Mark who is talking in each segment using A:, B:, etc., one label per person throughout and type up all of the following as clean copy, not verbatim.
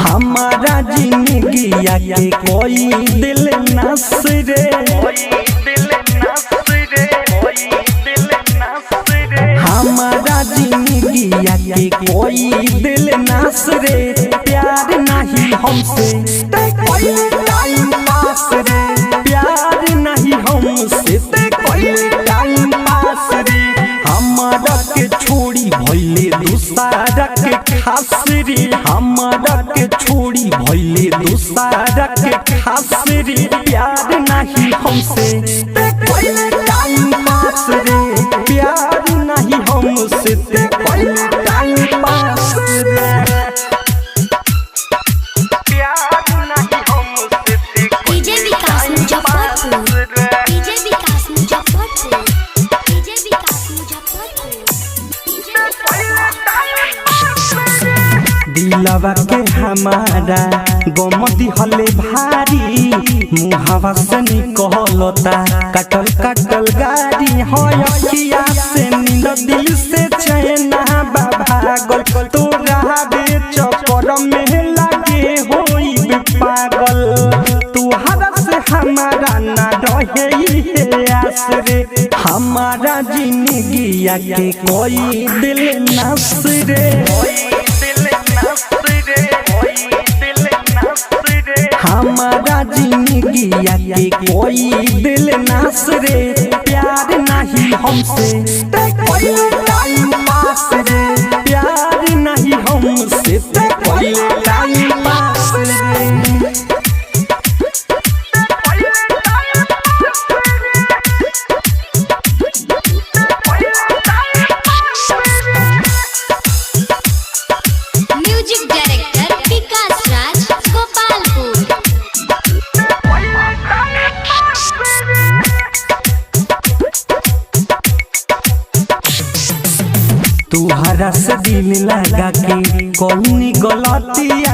A: हमारा जिंदगी के कोई दिल नस रे, हमारा जिंदगी के कोई दिल नस रे। प्यार नहीं हमसे कोई टाइम पास रे, प्यार नहीं हमसे कोई टाइम पास रे। हमारा के छोड़ी भइले दूसरा के खास रे, हमारा के छोड़ी भइले दूसरा के खास रे। प्यार नहीं हमसे कोई टाइम पास रे, प्यार नहीं हमसे कोई टाइम पास रे, प्यार नहीं हमसे।
B: डीजे विकास मुजफ्फरपुर, डीजे विकास मुजफ्फरपुर, डीजे विकास मुजफ्फरपुर।
A: दिलवा के हमारा गोमती हले भारी, मुहावा से निकलता कटल कटल गाड़ी हो। अखिया से नींद दिल से चैना भागल, तोरा चक्कर में लागे होई पागल। तुहरा से हमारा ना रहे आस रे, हमारा जिंदगी के कोई दिल नस रे, हमारा जिंदगी के कोई दिल नस रे। प्यार नहीं हमसे कोई टाइम पास रे, प्यार नहीं हमसे कोई टाइम पास रे।
B: म्यूजिक डायरेक्टर विकास राज गोपालपुर।
A: तुहरा से दिल लगा के कौनी गलतिया,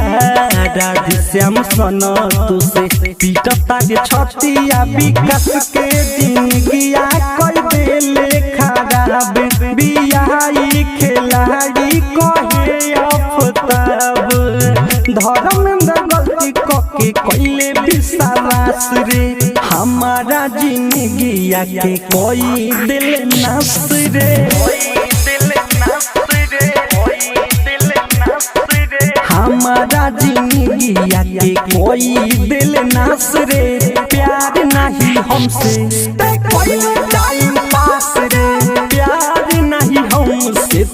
A: राधे श्याम सन तुसे पीटता के छतिया। विकास के जिंदगिया कोई देले खराब, बियाही खिलाड़ी कहे अफताब। धर्मेंद्र गलती कके कइले विश्वास रे, हमारा जिंदगी के कोई दिल नस रे, हमारा जिंदगी के कोई दिल नस रे। प्यार नहीं हमसे कोई टाइम पास रे, प्यार नहीं हमसे